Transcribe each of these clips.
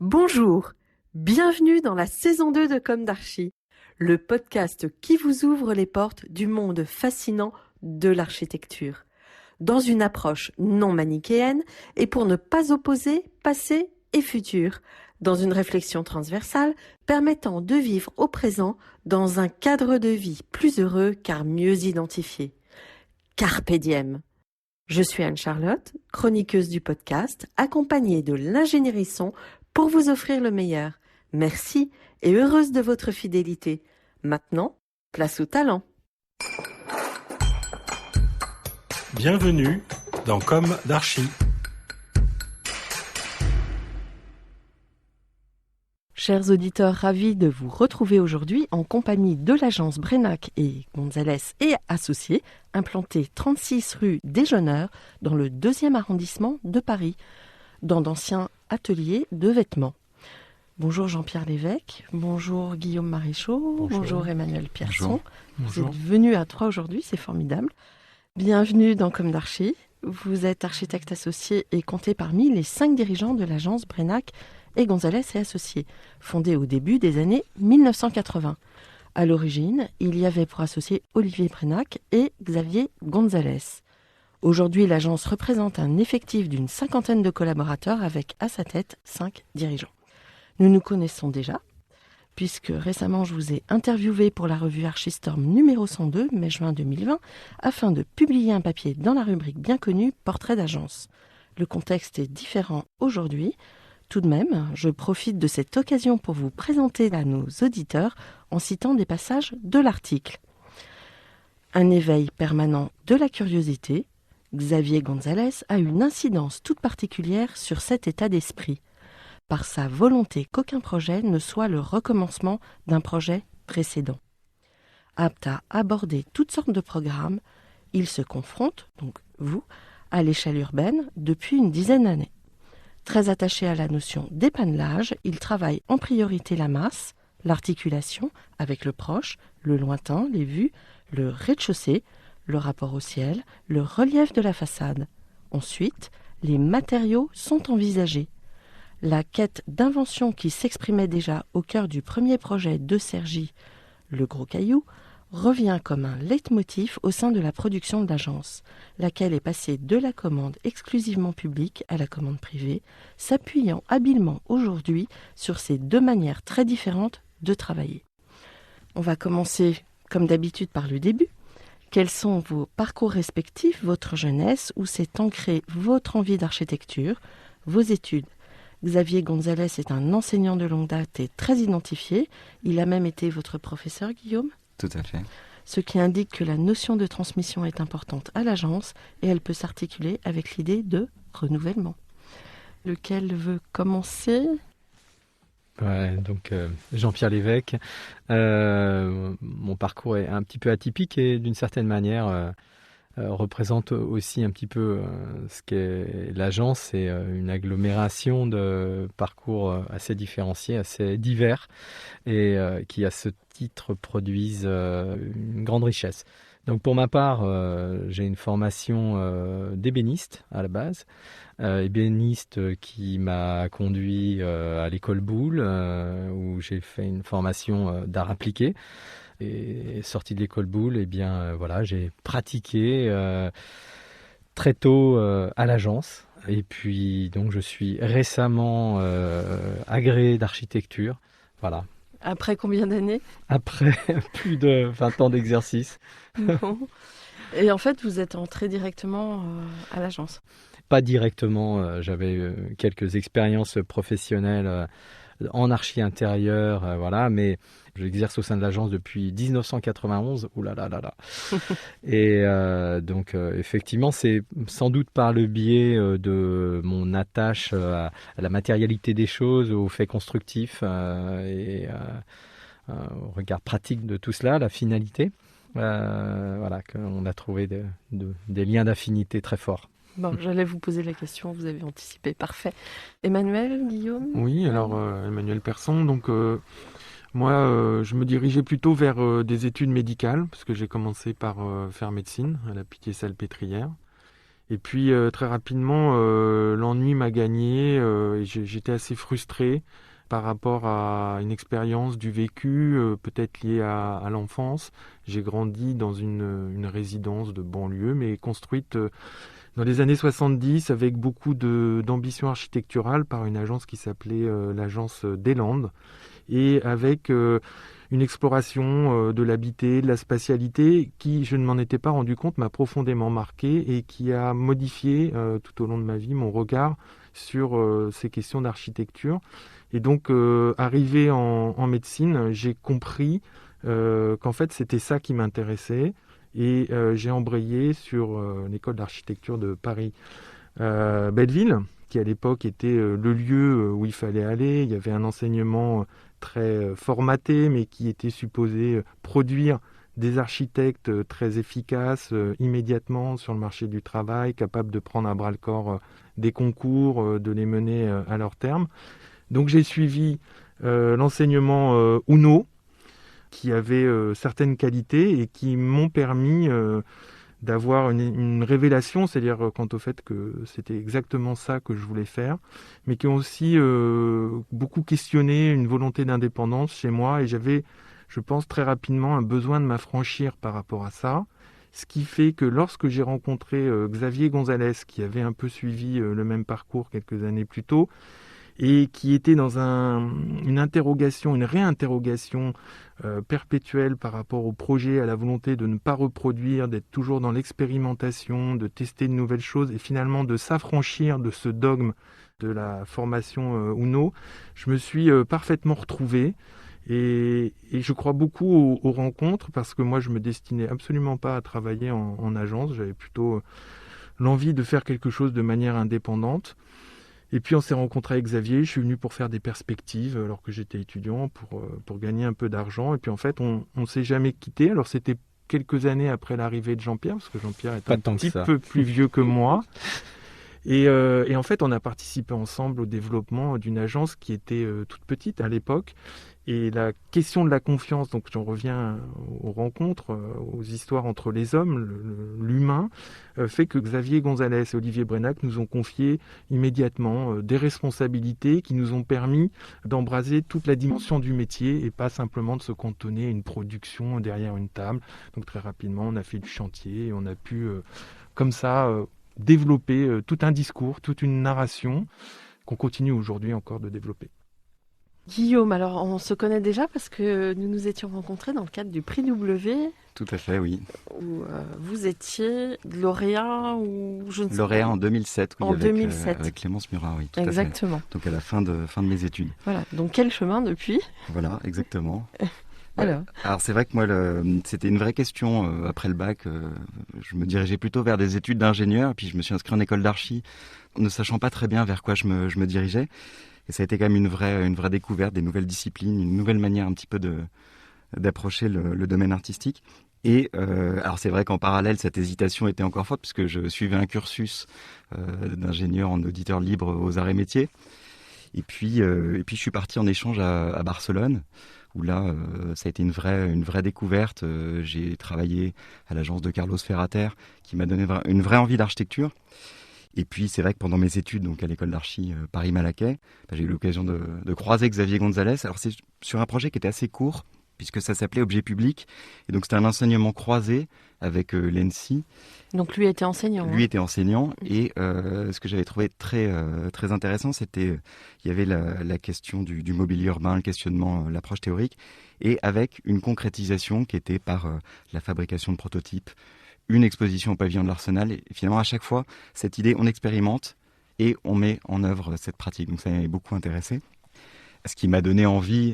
Bonjour, bienvenue dans la saison 2 de Comme d'Archi, le podcast qui vous ouvre les portes du monde fascinant de l'architecture, dans une approche non manichéenne et pour ne pas opposer passé et futur, dans une réflexion transversale permettant de vivre au présent dans un cadre de vie plus heureux car mieux identifié. Carpe diem. Je suis Anne-Charlotte, chroniqueuse du podcast, accompagnée de l'ingénierie son pour vous offrir le meilleur. Merci et heureuse de votre fidélité. Maintenant, place au talent. Bienvenue dans Comme d'Archi. Chers auditeurs, ravis de vous retrouver aujourd'hui en compagnie de l'agence Brenach et Gonzalez et Associés, implantée 36 rue Déjeuneur dans le 2e arrondissement de Paris, dans d'anciens ateliers de vêtements. Bonjour Jean-Pierre Lévesque, bonjour Guillaume Maréchaux, bonjour Emmanuel Pierson. Vous êtes venus à 3 aujourd'hui, c'est formidable. Bienvenue dans Comme d'Archi. Vous êtes architecte associé et comptez parmi les 5 dirigeants de l'agence Brenach et Gonzalez et Associés, fondée au début des années 1980. À l'origine, il y avait pour associés Olivier Brenach et Xavier Gonzalez. Aujourd'hui, l'agence représente un effectif d'une 50aine de collaborateurs avec à sa tête 5 dirigeants. Nous nous connaissons déjà, puisque récemment je vous ai interviewé pour la revue Archistorm numéro 102, mai-juin 2020, afin de publier un papier dans la rubrique bien connue Portrait d'agence. Le contexte est différent aujourd'hui. Tout de même, je profite de cette occasion pour vous présenter à nos auditeurs en citant des passages de l'article. Un éveil permanent de la curiosité, Xavier Gonzalez a une incidence toute particulière sur cet état d'esprit, par sa volonté qu'aucun projet ne soit le recommencement d'un projet précédent. Apte à aborder toutes sortes de programmes, il se confronte, donc vous, à l'échelle urbaine depuis une dizaine d'années. Très attaché à la notion d'épanelage, il travaille en priorité la masse, l'articulation avec le proche, le lointain, les vues, le rez-de-chaussée, le rapport au ciel, le relief de la façade. Ensuite, les matériaux sont envisagés. La quête d'invention qui s'exprimait déjà au cœur du premier projet de Cergy, le Gros Caillou, revient comme un leitmotiv au sein de la production de l'agence, laquelle est passée de la commande exclusivement publique à la commande privée, s'appuyant habilement aujourd'hui sur ces 2 manières très différentes de travailler. On va commencer comme d'habitude par le début. Quels sont vos parcours respectifs, votre jeunesse, où s'est ancrée votre envie d'architecture, vos études? Xavier Gonzalez est un enseignant de longue date et très identifié. Il a même été votre professeur, Guillaume? Tout à fait. Ce qui indique que la notion de transmission est importante à l'agence et elle peut s'articuler avec l'idée de renouvellement. Lequel veut commencer ? Jean-Pierre Lévesque. Mon parcours est un petit peu atypique et d'une certaine manière représente aussi un petit peu ce qu'est l'agence. C'est une agglomération de parcours assez différenciés, assez divers et qui à ce titre produisent une grande richesse. Donc pour ma part, j'ai une formation d'ébéniste à la base, ébéniste qui m'a conduit à l'école Boulle, où j'ai fait une formation d'art appliqué. Et sorti de l'école Boulle, j'ai pratiqué très tôt à l'agence. Et puis donc je suis récemment agréé d'architecture. Voilà. Après combien d'années ? Après plus de 20 ans d'exercice. Bon. Et en fait, vous êtes entré directement à l'agence ? Pas directement. J'avais quelques expériences professionnelles en archi intérieur, mais j'exerce au sein de l'agence depuis 1991. Ouh là là là là. Et effectivement, c'est sans doute par le biais de mon attache à la matérialité des choses, aux faits constructifs et au regard pratique de tout cela, la finalité, qu'on a trouvé des liens d'affinité très forts. Bon, j'allais vous poser la question, vous avez anticipé, parfait. Emmanuel, Guillaume ? Oui, alors Emmanuel Pierson, donc moi je me dirigeais plutôt vers des études médicales, parce que j'ai commencé par faire médecine à la Pitié-Salpêtrière. Et puis très rapidement, l'ennui m'a gagné et j'étais assez frustré par rapport à une expérience du vécu, peut-être liée à l'enfance. J'ai grandi dans une résidence de banlieue, mais construite dans les années 70 avec beaucoup d'ambition architecturale par une agence qui s'appelait l'agence des Landes et avec une exploration de l'habité, de la spatialité qui, je ne m'en étais pas rendu compte, m'a profondément marqué et qui a modifié tout au long de ma vie mon regard sur ces questions d'architecture. Et donc, arrivé en médecine, j'ai compris qu'en fait, c'était ça qui m'intéressait. Et j'ai embrayé sur l'école d'architecture de Paris Belleville, qui à l'époque était le lieu où il fallait aller. Il y avait un enseignement très formaté, mais qui était supposé produire des architectes très efficaces immédiatement sur le marché du travail, capables de prendre à bras-le-corps des concours, de les mener à leur terme. Donc j'ai suivi l'enseignement UNO, qui avait certaines qualités et qui m'ont permis d'avoir une révélation, c'est-à-dire quant au fait que c'était exactement ça que je voulais faire, mais qui ont aussi beaucoup questionné une volonté d'indépendance chez moi, et j'avais, je pense, très rapidement un besoin de m'affranchir par rapport à ça, ce qui fait que lorsque j'ai rencontré Xavier Gonzalez, qui avait un peu suivi le même parcours quelques années plus tôt, et qui était dans une interrogation, une réinterrogation perpétuelle par rapport au projet, à la volonté de ne pas reproduire, d'être toujours dans l'expérimentation, de tester de nouvelles choses et finalement de s'affranchir de ce dogme de la formation UNO, je me suis parfaitement retrouvé. Et je crois beaucoup aux rencontres parce que moi je me destinais absolument pas à travailler en agence, j'avais plutôt l'envie de faire quelque chose de manière indépendante. Et puis on s'est rencontré avec Xavier, je suis venu pour faire des perspectives alors que j'étais étudiant, pour gagner un peu d'argent. Et puis en fait, on s'est jamais quitté. Alors c'était quelques années après l'arrivée de Jean-Pierre, parce que Jean-Pierre est un petit peu plus vieux que moi. Et en fait, on a participé ensemble au développement d'une agence qui était toute petite à l'époque. Et la question de la confiance, donc j'en reviens aux rencontres, aux histoires entre les hommes, l'humain, fait que Xavier Gonzalez et Olivier Brenach nous ont confié immédiatement des responsabilités qui nous ont permis d'embraser toute la dimension du métier et pas simplement de se cantonner à une production derrière une table. Donc très rapidement, on a fait du chantier et on a pu, comme ça, développer tout un discours, toute une narration qu'on continue aujourd'hui encore de développer. Guillaume, alors on se connaît déjà parce que nous nous étions rencontrés dans le cadre du prix W. Tout à fait, oui. Où vous étiez lauréat ou je ne sais lauréat pas. En 2007, oui, En 2007. Avec Clémence Murat, oui. Tout exactement. À fait. Donc à la fin de mes études. Voilà, donc quel chemin depuis ? Voilà, exactement. Alors c'est vrai que moi, c'était une vraie question après le bac. Je me dirigeais plutôt vers des études d'ingénieur, puis je me suis inscrit en école d'archi, ne sachant pas très bien vers quoi je me dirigeais. Et ça a été quand même une vraie découverte, des nouvelles disciplines, une nouvelle manière un petit peu d'approcher le domaine artistique. Et alors c'est vrai qu'en parallèle, cette hésitation était encore forte, puisque je suivais un cursus d'ingénieur en auditeur libre aux arts et métiers. Et puis je suis parti en échange à Barcelone, où là, ça a été une vraie découverte. J'ai travaillé à l'agence de Carlos Ferrater, qui m'a donné une vraie envie d'architecture. Et puis, c'est vrai que pendant mes études, donc à l'école d'archi Paris-Malaquais, j'ai eu l'occasion de croiser Xavier Gonzalez. Alors, c'est sur un projet qui était assez court, puisque ça s'appelait Objet public. Et donc, c'était un enseignement croisé avec l'ENSI. Donc, lui était enseignant. Lui était enseignant. Et ce que j'avais trouvé très intéressant, c'était il y avait la question du mobilier urbain, le questionnement, l'approche théorique, et avec une concrétisation qui était par la fabrication de prototypes, une exposition au pavillon de l'Arsenal. Et finalement, à chaque fois, cette idée, on expérimente et on met en œuvre cette pratique. Donc ça m'avait beaucoup intéressé. Ce qui m'a donné envie,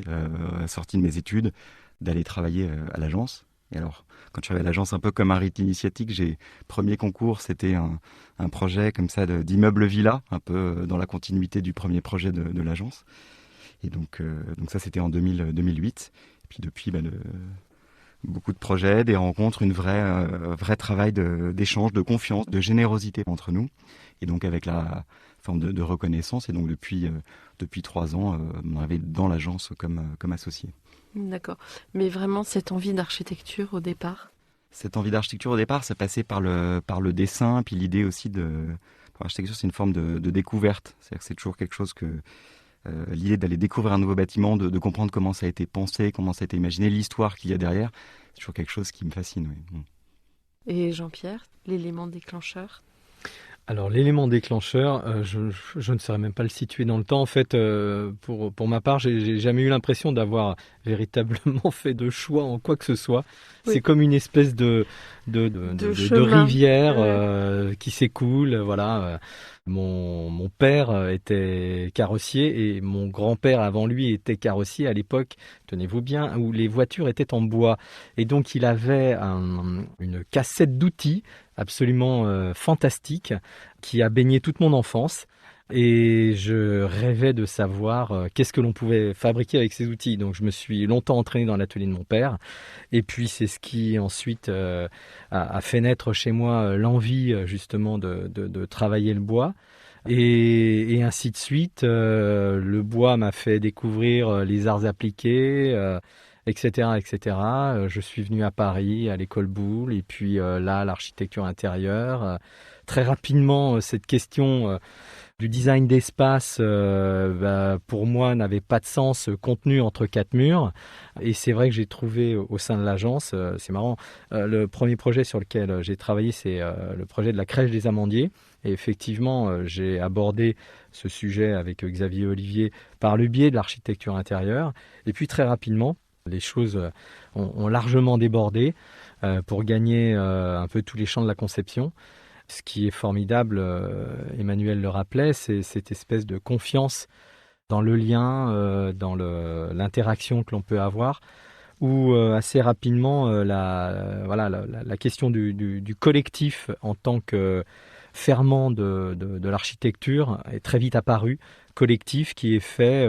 sorti de mes études, d'aller travailler à l'agence. Et alors, quand je suis arrivé à l'agence, un peu comme un rite initiatique, premier concours, c'était un projet comme ça d'immeuble villa, un peu dans la continuité du premier projet de l'agence. Et donc ça, c'était en 2008. Et puis depuis, beaucoup de projets, des rencontres, un vrai travail d'échange, de confiance, de générosité entre nous. Et donc avec la forme de reconnaissance. Et donc depuis 3 ans, on arrive dans l'agence comme associé. D'accord. Mais vraiment cette envie d'architecture au départ ? Cette envie d'architecture au départ, ça passait par le dessin, puis l'idée aussi l'architecture, c'est une forme de découverte. C'est-à-dire que c'est toujours quelque chose que l'idée d'aller découvrir un nouveau bâtiment, de comprendre comment ça a été pensé, comment ça a été imaginé, l'histoire qu'il y a derrière, c'est toujours quelque chose qui me fascine. Oui. Et Jean-Pierre, l'élément déclencheur? Alors l'élément déclencheur, je ne saurais même pas le situer dans le temps. En fait, pour ma part, j'ai jamais eu l'impression d'avoir véritablement fait de choix en quoi que ce soit. Oui. C'est comme une espèce de rivière qui s'écoule. Voilà. Mon père était carrossier et mon grand-père avant lui était carrossier à l'époque, tenez-vous bien, où les voitures étaient en bois. Et donc il avait une cassette d'outils absolument fantastique qui a baigné toute mon enfance. Et je rêvais de savoir qu'est-ce que l'on pouvait fabriquer avec ces outils. Donc je me suis longtemps entraîné dans l'atelier de mon père. Et puis c'est ce qui ensuite a fait naître chez moi l'envie justement de travailler le bois. Et ainsi de suite. Le bois m'a fait découvrir les arts appliqués, etc., etc. Je suis venu à Paris, à l'école Boulle, et puis là, l'architecture intérieure. Très rapidement, cette question du design d'espace, pour moi, n'avait pas de sens contenu entre quatre murs. Et c'est vrai que j'ai trouvé au sein de l'agence, c'est marrant, le premier projet sur lequel j'ai travaillé, c'est le projet de la crèche des Amandiers. Et effectivement, j'ai abordé ce sujet avec Xavier Olivier par le biais de l'architecture intérieure. Et puis très rapidement, les choses ont largement débordé pour gagner un peu tous les champs de la conception. Ce qui est formidable, Emmanuel le rappelait, c'est cette espèce de confiance dans le lien, dans l'interaction que l'on peut avoir, où assez rapidement, la question du collectif en tant que ferment de l'architecture est très vite apparue. Collectif qui est fait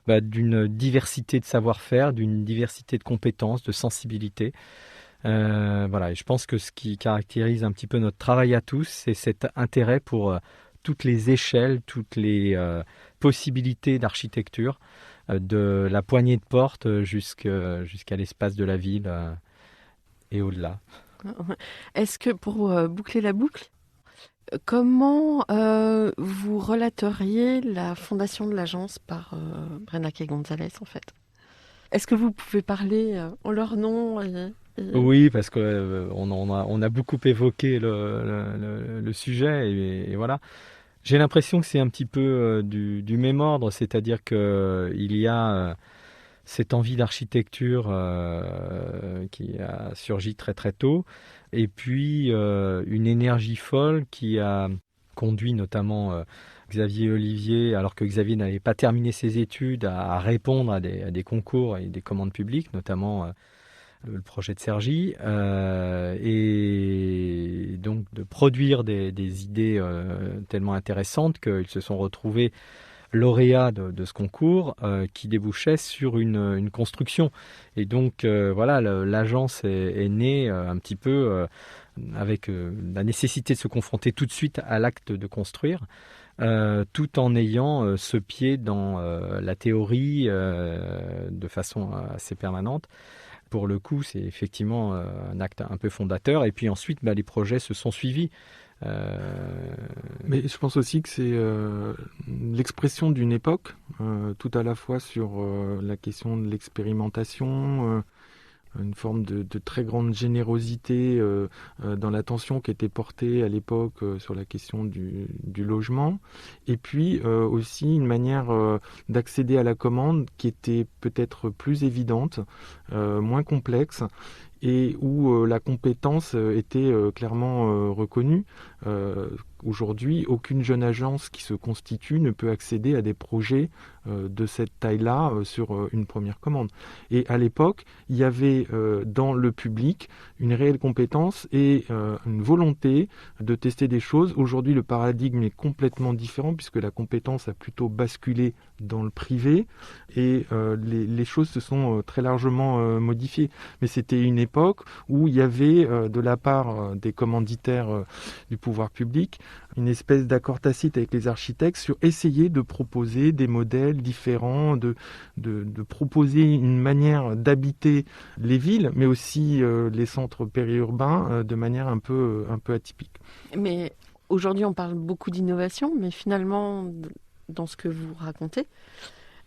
d'une diversité de savoir-faire, d'une diversité de compétences, de sensibilité. Et je pense que ce qui caractérise un petit peu notre travail à tous, c'est cet intérêt pour toutes les échelles, toutes les possibilités d'architecture, de la poignée de porte jusqu'à l'espace de la ville et au-delà. Est-ce que, pour boucler la boucle, comment vous relateriez la fondation de l'agence par Brenac et Gonzalez, en fait? Est-ce que vous pouvez parler en leur nom Oui, parce qu'on a beaucoup évoqué le sujet et voilà. J'ai l'impression que c'est un petit peu du même ordre, c'est-à-dire qu'il y a cette envie d'architecture qui a surgi très très tôt, et puis une énergie folle qui a conduit notamment Xavier Olivier, alors que Xavier n'avait pas terminé ses études, à répondre à des concours et des commandes publiques, notamment le projet de Cergy, et donc de produire des idées tellement intéressantes qu'ils se sont retrouvés lauréats de ce concours qui débouchait sur une construction. Et donc l'agence est née un petit peu avec la nécessité de se confronter tout de suite à l'acte de construire, tout en ayant ce pied dans la théorie de façon assez permanente. Pour le coup, c'est effectivement un acte un peu fondateur. Et puis ensuite, les projets se sont suivis. Mais je pense aussi que c'est l'expression d'une époque, tout à la fois sur la question de l'expérimentation, une forme de très grande générosité dans l'attention qui était portée à l'époque sur la question du logement, et puis aussi une manière d'accéder à la commande qui était peut-être plus évidente, moins complexe, et où la compétence était clairement reconnue. Aujourd'hui, aucune jeune agence qui se constitue ne peut accéder à des projets de cette taille-là sur une première commande. Et à l'époque, il y avait dans le public une réelle compétence et une volonté de tester des choses. Aujourd'hui, le paradigme est complètement différent puisque la compétence a plutôt basculé dans le privé et les choses se sont très largement modifiées. Mais c'était une époque où il y avait de la part des commanditaires du pouvoir public une espèce d'accord tacite avec les architectes sur essayer de proposer des modèles différents, de proposer une manière d'habiter les villes, mais aussi les centres périurbains de manière un peu atypique. Mais aujourd'hui, on parle beaucoup d'innovation, mais finalement, dans ce que vous racontez,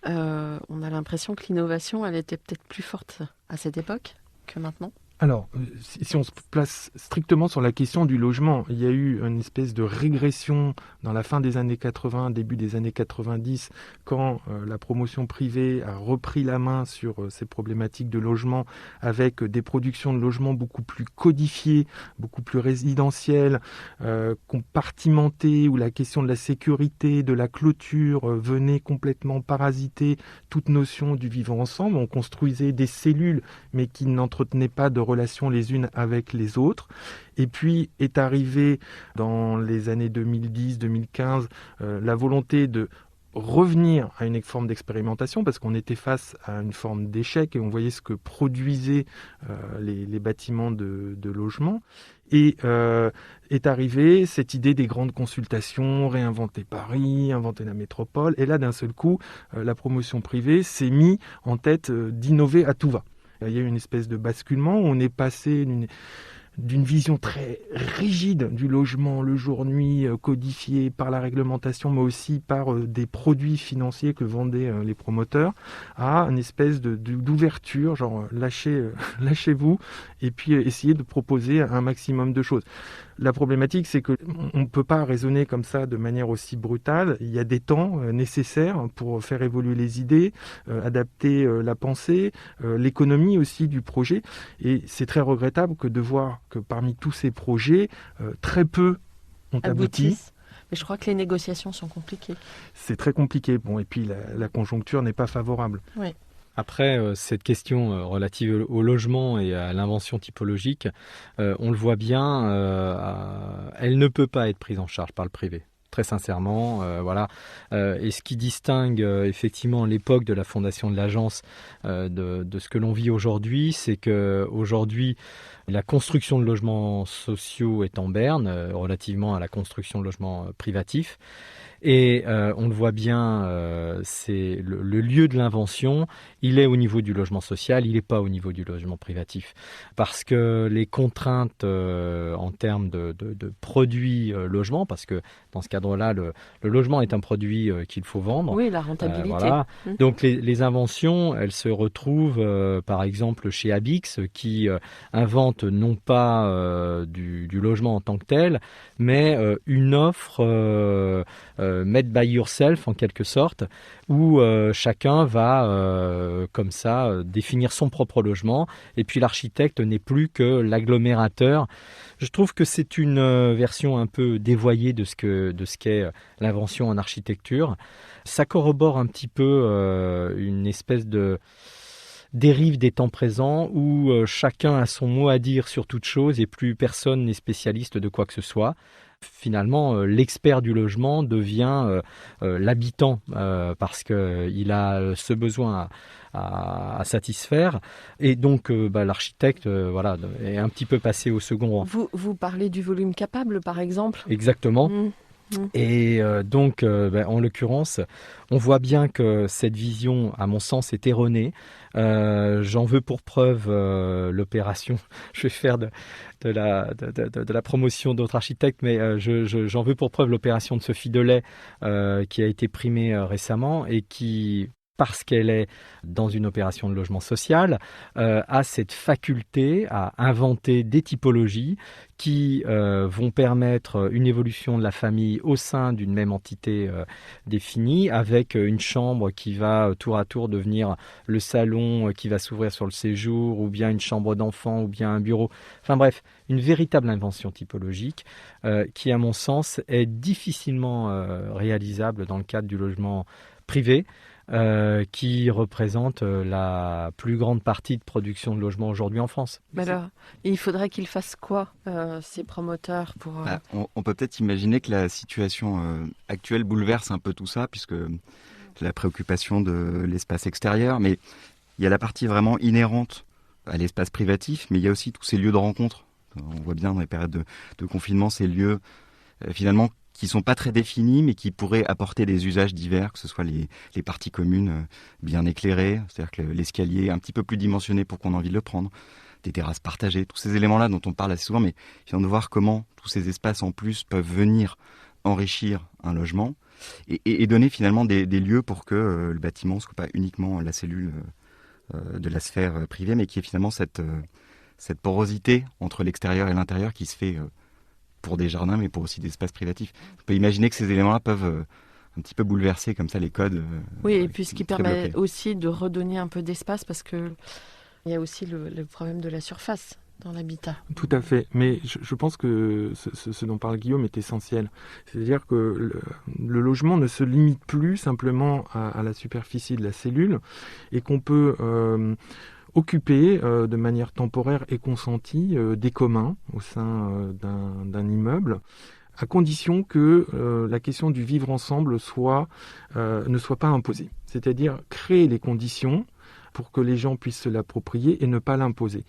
on a l'impression que l'innovation, elle était peut-être plus forte à cette époque que maintenant. Alors, si on se place strictement sur la question du logement, il y a eu une espèce de régression dans la fin des années 80, début des années 90, quand la promotion privée a repris la main sur ces problématiques de logement, avec des productions de logements beaucoup plus codifiées, beaucoup plus résidentielles, compartimentées, où la question de la sécurité, de la clôture venait complètement parasiter toute notion du vivre ensemble. On construisait des cellules, mais qui n'entretenaient pas de relations les unes avec les autres. Et puis est arrivée dans les années 2010-2015 la volonté de revenir à une forme d'expérimentation, parce qu'on était face à une forme d'échec et on voyait ce que produisaient les bâtiments de logement. Et est arrivée cette idée des grandes consultations, réinventer Paris, inventer la métropole. Et là, d'un seul coup, la promotion privée s'est mise en tête d'innover à tout va. Il y a eu une espèce de basculement où on est passé d'une vision très rigide du logement, le jour-nuit, codifié par la réglementation, mais aussi par des produits financiers que vendaient les promoteurs, à une espèce d'ouverture, genre lâchez-vous, et puis essayer de proposer un maximum de choses. La problématique, c'est qu'on ne peut pas raisonner comme ça de manière aussi brutale. Il y a des temps nécessaires pour faire évoluer les idées, adapter la pensée, l'économie aussi du projet. Et c'est très regrettable que de voir que parmi tous ces projets, très peu ont abouti. Mais je crois que les négociations sont compliquées. C'est très compliqué. Bon, et puis la conjoncture n'est pas favorable. Oui. Après, cette question relative au logement et à l'invention typologique, on le voit bien, elle ne peut pas être prise en charge par le privé. Très sincèrement, voilà. Et ce qui distingue effectivement l'époque de la fondation de l'agence de ce que l'on vit aujourd'hui, c'est qu'aujourd'hui, la construction de logements sociaux est en berne relativement à la construction de logements privatifs. Et on le voit bien, c'est le lieu de l'invention, il est au niveau du logement social, il n'est pas au niveau du logement privatif. Parce que les contraintes en termes de produits logement, parce que dans ce cadre-là, le logement est un produit qu'il faut vendre. Oui, la rentabilité. Voilà. Donc les inventions, elles se retrouvent par exemple chez Abix, qui invente non pas du logement en tant que tel, mais une offre made by yourself en quelque sorte, où chacun va comme ça définir son propre logement, et puis l'architecte n'est plus que l'agglomérateur. Je trouve que c'est une version un peu dévoyée de ce qu'est l'invention en architecture. Ça corrobore un petit peu une espèce de dérive des temps présents où chacun a son mot à dire sur toute chose et plus personne n'est spécialiste de quoi que ce soit. Finalement, l'expert du logement devient l'habitant parce qu'il a ce besoin à satisfaire. Et donc, l'architecte voilà, est un petit peu passé au second rang. Vous parlez du volume capable, par exemple ? Exactement. Et donc, en l'occurrence, on voit bien que cette vision, à mon sens, est erronée. J'en veux pour preuve l'opération. Je vais faire de la promotion d'autres architectes, mais j'en veux pour preuve l'opération de Sophie Delay qui a été primée récemment et qui, parce qu'elle est dans une opération de logement social, a cette faculté à inventer des typologies qui vont permettre une évolution de la famille au sein d'une même entité définie, avec une chambre qui va tour à tour devenir le salon qui va s'ouvrir sur le séjour, ou bien une chambre d'enfant, ou bien un bureau. Enfin bref, une véritable invention typologique qui, à mon sens, est difficilement réalisable dans le cadre du logement privé. Qui représente la plus grande partie de production de logements aujourd'hui en France. Mais alors, il faudrait qu'ils fassent quoi, ces promoteurs pour... On peut peut-être imaginer que la situation actuelle bouleverse un peu tout ça, puisque la préoccupation de l'espace extérieur, mais il y a la partie vraiment inhérente à l'espace privatif, mais il y a aussi tous ces lieux de rencontre. On voit bien dans les périodes de confinement ces lieux finalement qui sont pas très définis, mais qui pourraient apporter des usages divers, que ce soit les parties communes bien éclairées, c'est-à-dire que l'escalier un petit peu plus dimensionné pour qu'on ait envie de le prendre, des terrasses partagées, tous ces éléments-là dont on parle assez souvent, mais finalement de voir comment tous ces espaces en plus peuvent venir enrichir un logement et donner finalement des lieux pour que le bâtiment ne soit pas uniquement la cellule de la sphère privée, mais qui est finalement cette porosité entre l'extérieur et l'intérieur qui se fait pour des jardins, mais pour aussi des espaces privatifs. On peut imaginer que ces éléments-là peuvent un petit peu bouleverser comme ça les codes. Oui, et puis ce qui permet bloqués. aussi de redonner un peu d'espace, parce que il y a aussi le problème de la surface dans l'habitat. Tout à fait, mais je pense que ce dont parle Guillaume est essentiel. C'est-à-dire que le logement ne se limite plus simplement à la superficie de la cellule et qu'on peut occuper de manière temporaire et consentie des communs au sein d'un immeuble, à condition que la question du vivre ensemble ne soit pas imposée. C'est-à-dire créer les conditions pour que les gens puissent se l'approprier et ne pas l'imposer.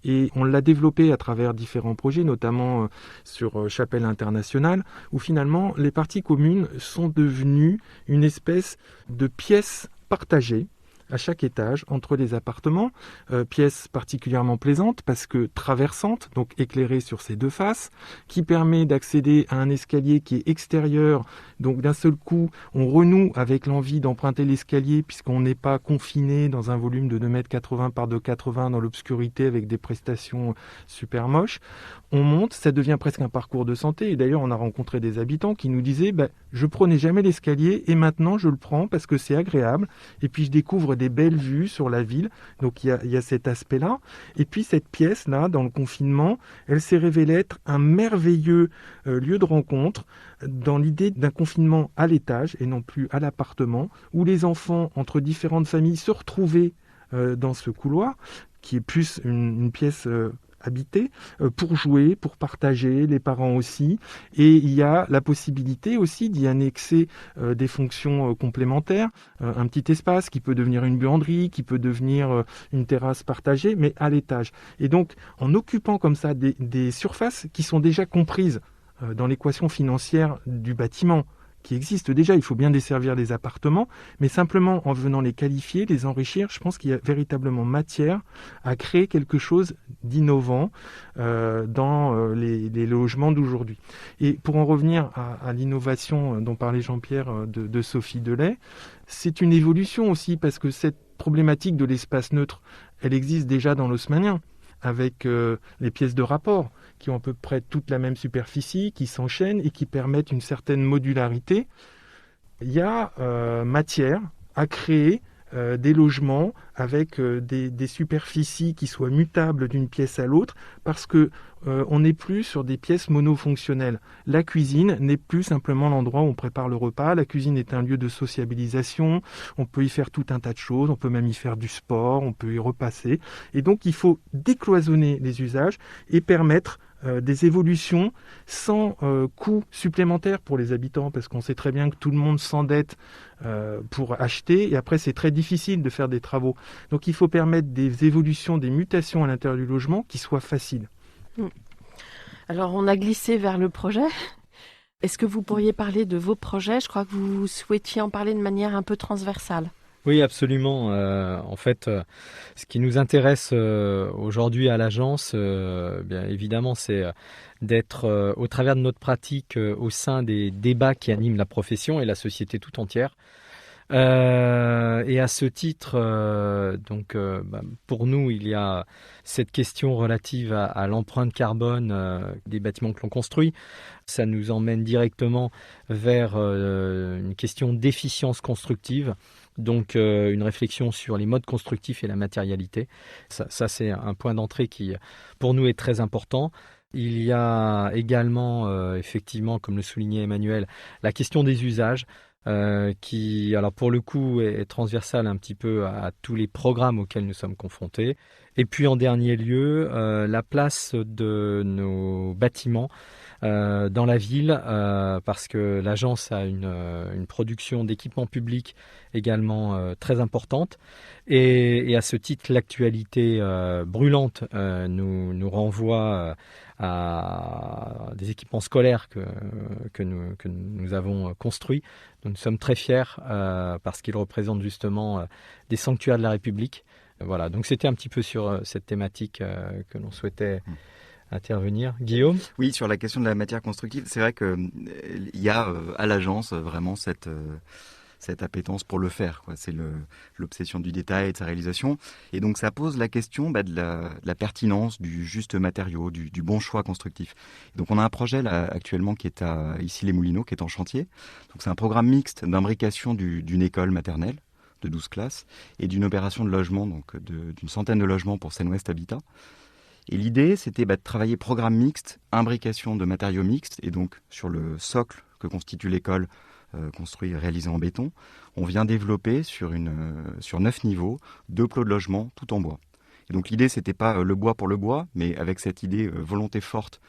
Et on l'a développé à travers différents projets, notamment sur Chapelle Internationale, où finalement les parties communes sont devenues une espèce de pièce partagée à chaque étage entre les appartements, pièce particulièrement plaisante parce que traversante, donc éclairée sur ses deux faces, qui permet d'accéder à un escalier qui est extérieur, donc d'un seul coup on renoue avec l'envie d'emprunter l'escalier puisqu'on n'est pas confiné dans un volume de 2,80 m par 2,80 m dans l'obscurité avec des prestations super moches. On monte, ça devient presque un parcours de santé et d'ailleurs on a rencontré des habitants qui nous disaient je prenais jamais l'escalier et maintenant je le prends parce que c'est agréable et puis je découvre des belles vues sur la ville, donc il y a cet aspect-là. Et puis cette pièce-là, dans le confinement, elle s'est révélée être un merveilleux lieu de rencontre dans l'idée d'un confinement à l'étage et non plus à l'appartement, où les enfants entre différentes familles se retrouvaient dans ce couloir, qui est plus une pièce habiter, pour jouer, pour partager, les parents aussi. Et il y a la possibilité aussi d'y annexer des fonctions complémentaires, un petit espace qui peut devenir une buanderie, qui peut devenir une terrasse partagée, mais à l'étage. Et donc, en occupant comme ça des surfaces qui sont déjà comprises dans l'équation financière du bâtiment, qui existent déjà, il faut bien desservir les appartements, mais simplement en venant les qualifier, les enrichir, je pense qu'il y a véritablement matière à créer quelque chose d'innovant dans les logements d'aujourd'hui. Et pour en revenir à l'innovation dont parlait Jean-Pierre de Sophie Delay, c'est une évolution aussi parce que cette problématique de l'espace neutre, elle existe déjà dans l'haussmannien, avec les pièces de rapport qui ont à peu près toute la même superficie, qui s'enchaînent et qui permettent une certaine modularité. Il y a matière à créer des logements avec des superficies qui soient mutables d'une pièce à l'autre parce que on n'est plus sur des pièces monofonctionnelles. La cuisine n'est plus simplement l'endroit où on prépare le repas. La cuisine est un lieu de sociabilisation. On peut y faire tout un tas de choses. On peut même y faire du sport. On peut y repasser. Et donc, il faut décloisonner les usages et permettre des évolutions sans coût supplémentaire pour les habitants, parce qu'on sait très bien que tout le monde s'endette pour acheter, et après c'est très difficile de faire des travaux. Donc il faut permettre des évolutions, des mutations à l'intérieur du logement qui soient faciles. Alors on a glissé vers le projet. Est-ce que vous pourriez parler de vos projets ? Je crois que vous souhaitiez en parler de manière un peu transversale. Oui, absolument. En fait, ce qui nous intéresse aujourd'hui à l'agence, bien évidemment, c'est d'être au travers de notre pratique au sein des débats qui animent la profession et la société tout entière. Et à ce titre, pour nous, il y a cette question relative à l'empreinte carbone des bâtiments que l'on construit. Ça nous emmène directement vers une question d'efficience constructive. Donc une réflexion sur les modes constructifs et la matérialité. Ça c'est un point d'entrée qui, pour nous, est très important. Il y a également, effectivement, comme le soulignait Emmanuel, la question des usages, qui, alors pour le coup, est transversale un petit peu à tous les programmes auxquels nous sommes confrontés. Et puis en dernier lieu, la place de nos bâtiments dans la ville, parce que l'agence a une production d'équipements publics également très importante. Et à ce titre, l'actualité brûlante nous renvoie à des équipements scolaires que nous avons construits. Nous sommes très fiers parce qu'ils représentent justement des sanctuaires de la République. Voilà, donc c'était un petit peu sur cette thématique que l'on souhaitait intervenir. Guillaume ? Oui, sur la question de la matière constructive, c'est vrai qu'il y a à l'agence vraiment cette appétence pour le faire, quoi. C'est l'obsession du détail et de sa réalisation. Et donc ça pose la question de la pertinence du juste matériau, du bon choix constructif. Et donc on a un projet là actuellement qui est à Issy-les-Moulineaux, qui est en chantier. Donc c'est un programme mixte d'imbrication d'une école maternelle de 12 classes et d'une opération de logement, donc d'une centaine de logements pour Seine-Ouest Habitat. Et l'idée, c'était de travailler programme mixte, imbrication de matériaux mixtes, et donc sur le socle que constitue l'école, construit et réalisé en béton, on vient développer sur 9 niveaux 2 plots de logement tout en bois. Et donc l'idée, c'était pas le bois pour le bois, mais avec cette idée volonté forte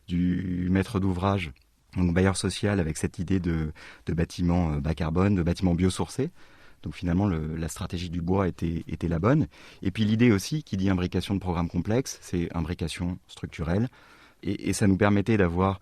du maître d'ouvrage, donc bailleur social, avec cette idée de bâtiments bas carbone, de bâtiments biosourcés. Donc finalement, la stratégie du bois était la bonne. Et puis l'idée aussi, qui dit imbrication de programmes complexes, c'est imbrication structurelle. Et ça nous permettait d'avoir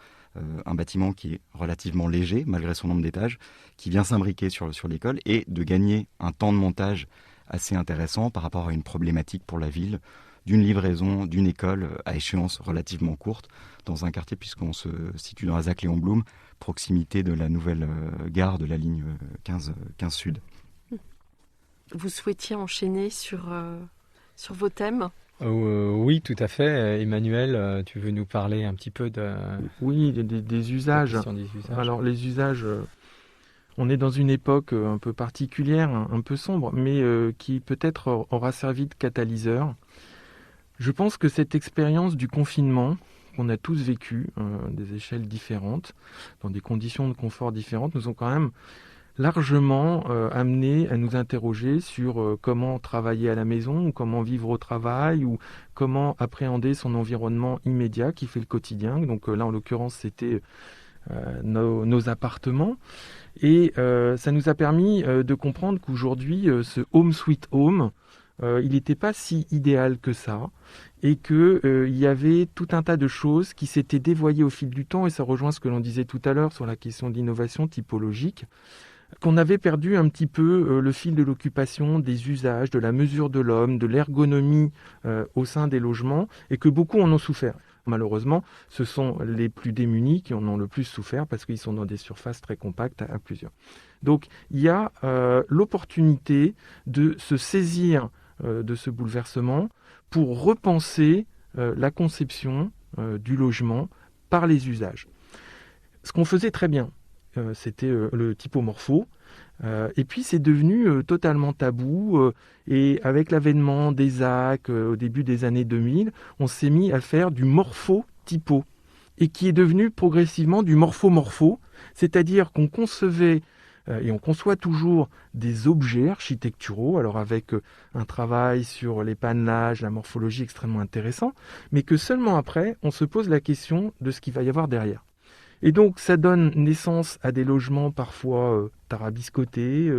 un bâtiment qui est relativement léger, malgré son nombre d'étages, qui vient s'imbriquer sur l'école et de gagner un temps de montage assez intéressant par rapport à une problématique pour la ville d'une livraison d'une école à échéance relativement courte dans un quartier, puisqu'on se situe dans la ZAC Léon Blum, proximité de la nouvelle gare de la ligne 15 Sud. Vous souhaitiez enchaîner sur vos thèmes ? Oui, tout à fait. Emmanuel, tu veux nous parler un petit peu Oui, des usages. La question des usages. Alors les usages, on est dans une époque un peu particulière, un peu sombre, mais qui peut-être aura servi de catalyseur. Je pense que cette expérience du confinement, qu'on a tous vécu, des échelles différentes, dans des conditions de confort différentes, nous ont quand même largement amené à nous interroger sur comment travailler à la maison, ou comment vivre au travail, ou comment appréhender son environnement immédiat qui fait le quotidien. Donc là, en l'occurrence, c'était nos appartements. Et ça nous a permis de comprendre qu'aujourd'hui, ce home sweet home, il n'était pas si idéal que ça, et qu'il y avait tout un tas de choses qui s'étaient dévoyées au fil du temps, et ça rejoint ce que l'on disait tout à l'heure sur la question de l'innovation typologique, qu'on avait perdu un petit peu le fil de l'occupation, des usages, de la mesure de l'homme, de l'ergonomie au sein des logements, et que beaucoup en ont souffert. Malheureusement, ce sont les plus démunis qui en ont le plus souffert parce qu'ils sont dans des surfaces très compactes à plusieurs. Donc il y a l'opportunité de se saisir de ce bouleversement pour repenser la conception du logement par les usages. Ce qu'on faisait très bien, c'était le typomorpho. Et puis c'est devenu totalement tabou. Et avec l'avènement des ZAC au début des années 2000, on s'est mis à faire du morpho-typo. Et qui est devenu progressivement du morpho-morpho. C'est-à-dire qu'on concevait et on conçoit toujours des objets architecturaux, alors avec un travail sur les panelages, la morphologie extrêmement intéressant, mais que seulement après, on se pose la question de ce qu'il va y avoir derrière. Et donc, ça donne naissance à des logements parfois tarabiscotés,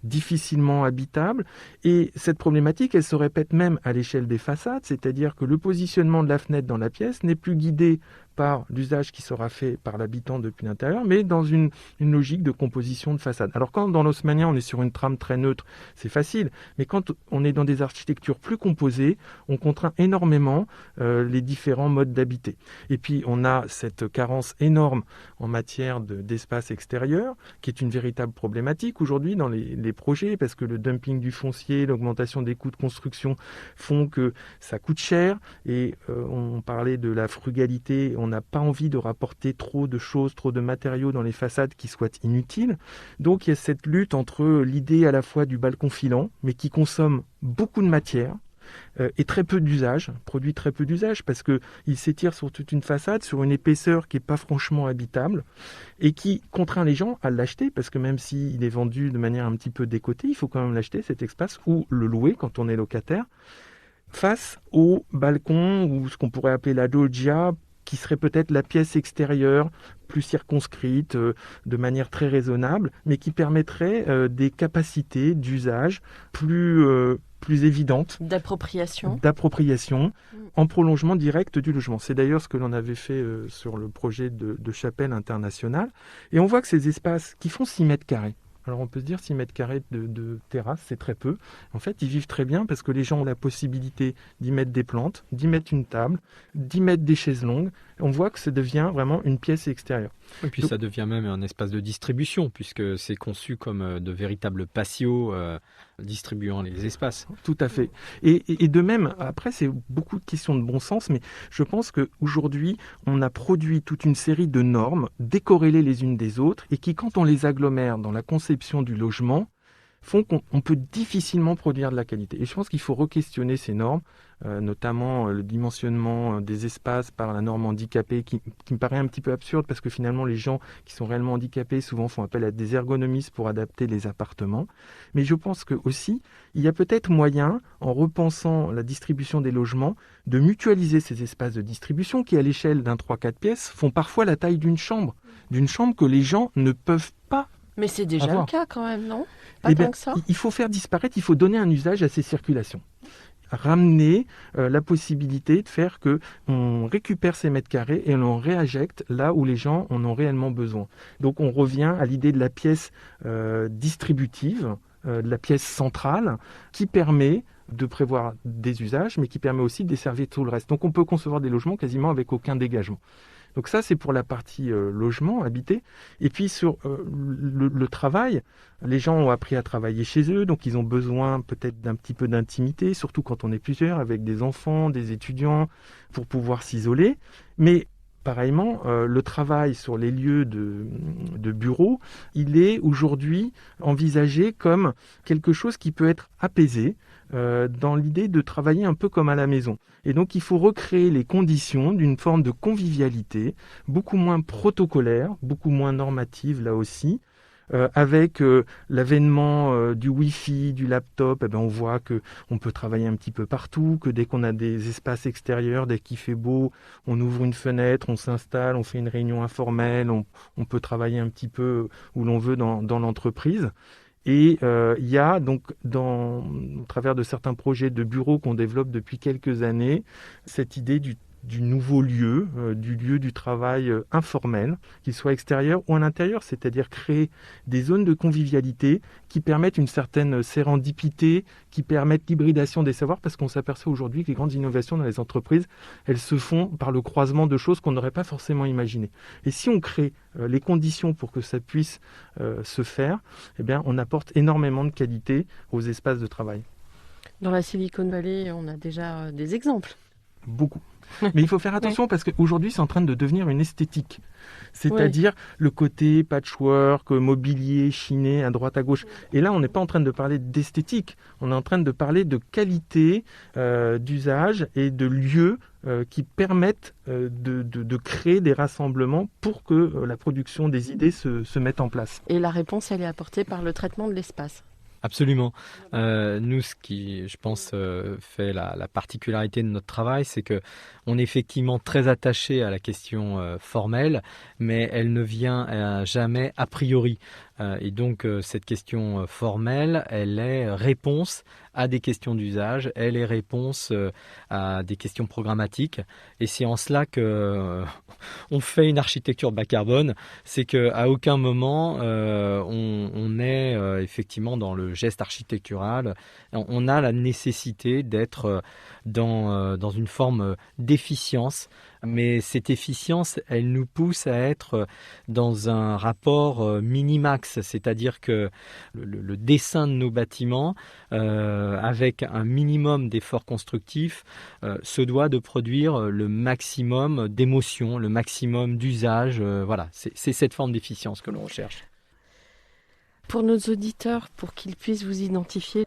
difficilement habitables. Et cette problématique, elle se répète même à l'échelle des façades, c'est-à-dire que le positionnement de la fenêtre dans la pièce n'est plus guidé par l'usage qui sera fait par l'habitant depuis l'intérieur, mais dans une logique de composition de façade. Alors quand dans l'haussmannien on est sur une trame très neutre, c'est facile, mais quand on est dans des architectures plus composées, on contraint énormément les différents modes d'habiter. Et puis on a cette carence énorme en matière d'espace extérieur, qui est une véritable problématique aujourd'hui dans les projets, parce que le dumping du foncier, l'augmentation des coûts de construction font que ça coûte cher, et on parlait de la frugalité, on n'a pas envie de rapporter trop de choses, trop de matériaux dans les façades qui soient inutiles. Donc il y a cette lutte entre l'idée à la fois du balcon filant, mais qui consomme beaucoup de matière, et très peu d'usage, produit très peu d'usage, parce qu'il s'étire sur toute une façade, sur une épaisseur qui n'est pas franchement habitable, et qui contraint les gens à l'acheter, parce que même s'il est vendu de manière un petit peu décotée, il faut quand même l'acheter, cet espace, ou le louer quand on est locataire, face au balcon, ou ce qu'on pourrait appeler la loggia, qui serait peut-être la pièce extérieure, plus circonscrite, de manière très raisonnable, mais qui permettrait des capacités d'usage plus évidentes. D'appropriation, En prolongement direct du logement. C'est d'ailleurs ce que l'on avait fait sur le projet de chapelle internationale. Et on voit que ces espaces qui font 6 mètres carrés, alors on peut se dire 6 mètres carrés de terrasse, c'est très peu. En fait, ils vivent très bien parce que les gens ont la possibilité d'y mettre des plantes, d'y mettre une table, d'y mettre des chaises longues. On voit que ça devient vraiment une pièce extérieure. Et puis ça devient même un espace de distribution, puisque c'est conçu comme de véritables patios distribuant les espaces. Tout à fait. Et de même, après, c'est beaucoup de questions de bon sens, mais je pense qu'aujourd'hui, on a produit toute une série de normes décorrélées les unes des autres et qui, quand on les agglomère dans la conception du logement, font qu'on peut difficilement produire de la qualité. Et je pense qu'il faut re-questionner ces normes, notamment le dimensionnement des espaces par la norme handicapée, qui me paraît un petit peu absurde parce que finalement les gens qui sont réellement handicapés souvent font appel à des ergonomistes pour adapter les appartements. Mais je pense que aussi, il y a peut-être moyen, en repensant la distribution des logements, de mutualiser ces espaces de distribution qui, à l'échelle d'un 3-4 pièces, font parfois la taille d'une chambre que les gens ne peuvent pas. Mais c'est déjà avoir. Le cas quand même, non? Pas tant que ça. Il faut faire disparaître, il faut donner un usage à ces circulations. Ramener la possibilité de faire qu'on récupère ces mètres carrés et on réinjecte là où les gens en ont réellement besoin. Donc on revient à l'idée de la pièce distributive, de la pièce centrale, qui permet de prévoir des usages, mais qui permet aussi de desservir tout le reste. Donc on peut concevoir des logements quasiment avec aucun dégagement. Donc ça, c'est pour la partie logement, habité. Et puis sur le travail, les gens ont appris à travailler chez eux, donc ils ont besoin peut-être d'un petit peu d'intimité, surtout quand on est plusieurs, avec des enfants, des étudiants, pour pouvoir s'isoler. Mais pareillement, le travail sur les lieux de bureau, il est aujourd'hui envisagé comme quelque chose qui peut être apaisé, dans l'idée de travailler un peu comme à la maison. Et donc il faut recréer les conditions d'une forme de convivialité, beaucoup moins protocolaire, beaucoup moins normative là aussi, avec l'avènement du Wi-Fi, du laptop, on voit qu'on peut travailler un petit peu partout, que dès qu'on a des espaces extérieurs, dès qu'il fait beau, on ouvre une fenêtre, on s'installe, on fait une réunion informelle, on peut travailler un petit peu où l'on veut dans l'entreprise. Et il y a donc, au travers de certains projets de bureaux qu'on développe depuis quelques années, cette idée du nouveau lieu, du lieu du travail informel, qu'il soit extérieur ou à l'intérieur, c'est-à-dire créer des zones de convivialité qui permettent une certaine sérendipité, qui permettent l'hybridation des savoirs, parce qu'on s'aperçoit aujourd'hui que les grandes innovations dans les entreprises, elles se font par le croisement de choses qu'on n'aurait pas forcément imaginées. Et si on crée les conditions pour que ça puisse se faire, on apporte énormément de qualité aux espaces de travail. Dans la Silicon Valley, on a déjà des exemples. Beaucoup. Mais il faut faire attention parce qu'aujourd'hui, c'est en train de devenir une esthétique. C'est-à-dire le côté patchwork, mobilier, chiné, à droite, à gauche. Et là, on n'est pas en train de parler d'esthétique. On est en train de parler de qualité d'usage et de lieux qui permettent de créer des rassemblements pour que la production des idées se mette en place. Et la réponse, elle est apportée par le traitement de l'espace. Absolument. Nous, ce qui, je pense, fait la particularité de notre travail, c'est que on est effectivement très attaché à la question formelle, mais elle ne vient jamais a priori. Et donc, cette question formelle, elle est réponse à des questions d'usage, elle est réponse à des questions programmatiques. Et c'est en cela que on fait une architecture bas carbone, c'est qu'à aucun moment on est effectivement dans le geste architectural. On a la nécessité d'être dans une forme d'efficience, mais cette efficience, elle nous pousse à être dans un rapport minimax, c'est-à-dire que le dessin de nos bâtiments, avec un minimum d'efforts constructifs, se doit de produire le maximum d'émotions, le maximum d'usage. Voilà, c'est cette forme d'efficience que l'on recherche. Pour nos auditeurs, pour qu'ils puissent vous identifier,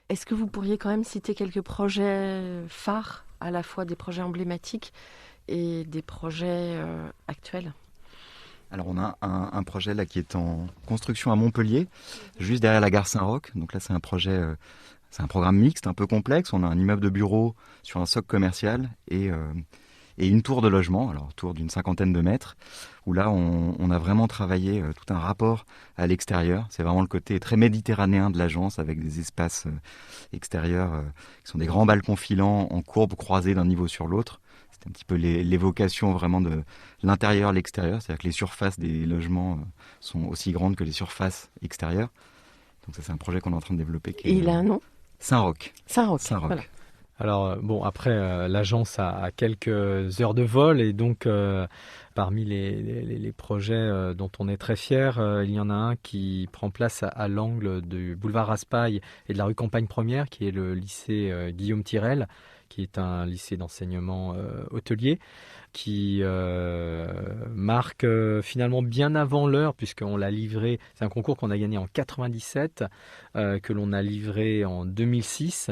est-ce que vous pourriez quand même citer quelques projets phares, à la fois des projets emblématiques et des projets actuels? Alors on a un projet là qui est en construction à Montpellier, juste derrière la gare Saint-Roch. Donc là c'est un projet, c'est un programme mixte un peu complexe. On a un immeuble de bureau sur un socle commercial et et une tour de logement, alors tour d'une 50aine de mètres, où là on a vraiment travaillé tout un rapport à l'extérieur. C'est vraiment le côté très méditerranéen de l'agence, avec des espaces extérieurs qui sont des grands balcons filants en courbe croisés d'un niveau sur l'autre. C'est un petit peu l'évocation vraiment de l'intérieur à l'extérieur, c'est-à-dire que les surfaces des logements sont aussi grandes que les surfaces extérieures. Donc ça, c'est un projet qu'on est en train de développer. Et il a un nom ? Saint-Roch. Saint-Roch. Voilà. Alors bon, après l'agence a quelques heures de vol et donc parmi les projets dont on est très fier, il y en a un qui prend place à l'angle du boulevard Raspail et de la rue Campagne Première, qui est le lycée Guillaume Tirel, qui est un lycée d'enseignement hôtelier, qui marque finalement bien avant l'heure, puisqu'on l'a livré, c'est un concours qu'on a gagné en 97, que l'on a livré en 2006,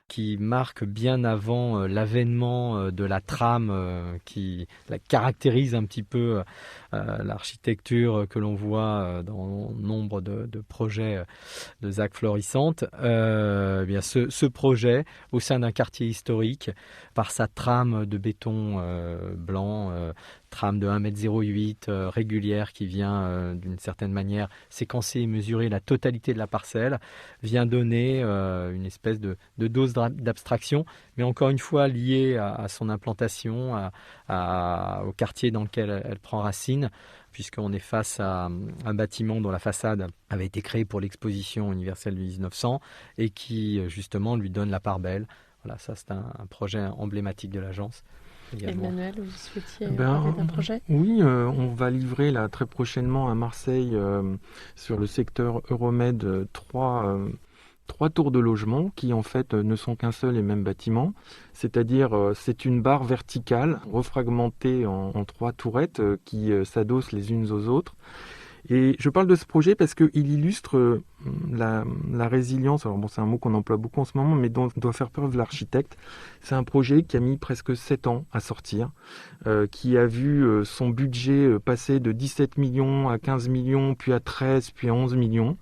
qui marque bien avant l'avènement de la trame qui la caractérise un petit peu l'architecture que l'on voit dans nombre de projets de ZAC florissantes. Bien ce projet, au sein d'un quartier historique, par sa trame de béton blanc, trame de 1,08 m régulière qui vient d'une certaine manière séquencer et mesurer la totalité de la parcelle, vient donner une espèce de dose d'abstraction, mais encore une fois liée à son implantation, au quartier dans lequel elle prend racine, puisqu'on est face à un bâtiment dont la façade avait été créée pour l'exposition universelle de 1900 et qui justement lui donne la part belle. Voilà, ça c'est un projet emblématique de l'agence. Également. Emmanuel, vous souhaitiez parler d'un projet ? Oui, on va livrer là, très prochainement à Marseille, sur le secteur Euromed, trois tours de logement qui en fait ne sont qu'un seul et même bâtiment. C'est-à-dire c'est une barre verticale refragmentée en 3 tourettes qui s'adossent les unes aux autres. Et je parle de ce projet parce qu'il illustre la résilience, alors bon, c'est un mot qu'on emploie beaucoup en ce moment, mais dont doit faire preuve l'architecte. C'est un projet qui a mis presque 7 ans à sortir, qui a vu son budget passer de 17 millions à 15 millions, puis à 13, puis à 11 millions.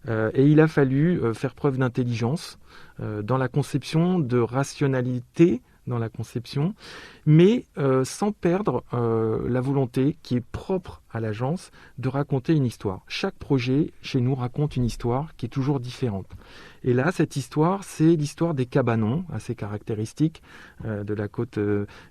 Et il a fallu faire preuve d'intelligence dans la conception, de rationalité dans la conception, mais sans perdre la volonté qui est propre à l'agence de raconter une histoire. Chaque projet chez nous raconte une histoire qui est toujours différente. Et là, cette histoire, c'est l'histoire des cabanons, assez caractéristique de la côte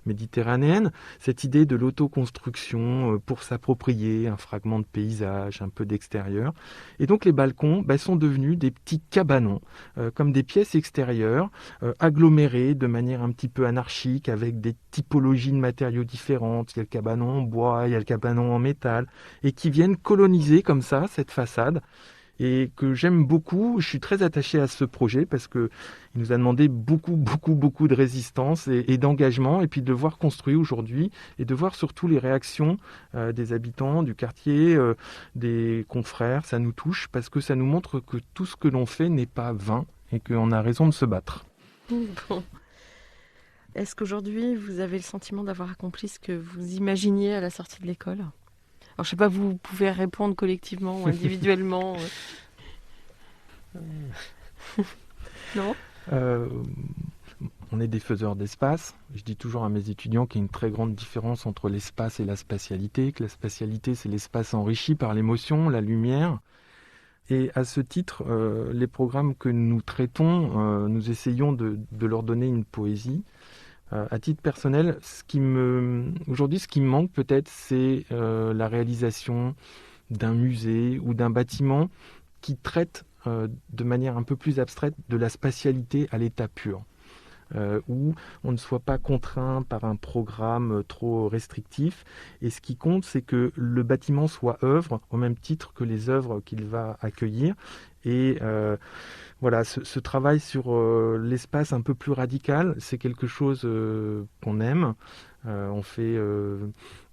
méditerranéenne. Cette idée de l'autoconstruction pour s'approprier un fragment de paysage, un peu d'extérieur. Et donc les balcons sont devenus des petits cabanons, comme des pièces extérieures, agglomérées de manière un petit peu anarchique, avec des typologies de matériaux différentes. Il y a le cabanon en bois, il y a le cabanon en métal, et qui viennent coloniser comme ça cette façade. Et que j'aime beaucoup. Je suis très attaché à ce projet parce que il nous a demandé beaucoup de résistance et d'engagement, et puis de le voir construit aujourd'hui et de voir surtout les réactions des habitants du quartier, des confrères. Ça nous touche parce que ça nous montre que tout ce que l'on fait n'est pas vain et qu'on a raison de se battre. Bon. Est-ce qu'aujourd'hui vous avez le sentiment d'avoir accompli ce que vous imaginiez à la sortie de l'école ? Alors, je ne sais pas, vous pouvez répondre collectivement ou individuellement. Non ? On est des faiseurs d'espace. Je dis toujours à mes étudiants qu'il y a une très grande différence entre l'espace et la spatialité, que la spatialité, c'est l'espace enrichi par l'émotion, la lumière. Et à ce titre, les programmes que nous traitons, nous essayons de leur donner une poésie. À titre personnel, aujourd'hui, ce qui me manque peut-être, c'est la réalisation d'un musée ou d'un bâtiment qui traite de manière un peu plus abstraite de la spatialité à l'état pur, où on ne soit pas contraint par un programme trop restrictif. Et ce qui compte, c'est que le bâtiment soit œuvre au même titre que les œuvres qu'il va accueillir. Et voilà, ce travail sur l'espace un peu plus radical, c'est quelque chose qu'on aime. On fait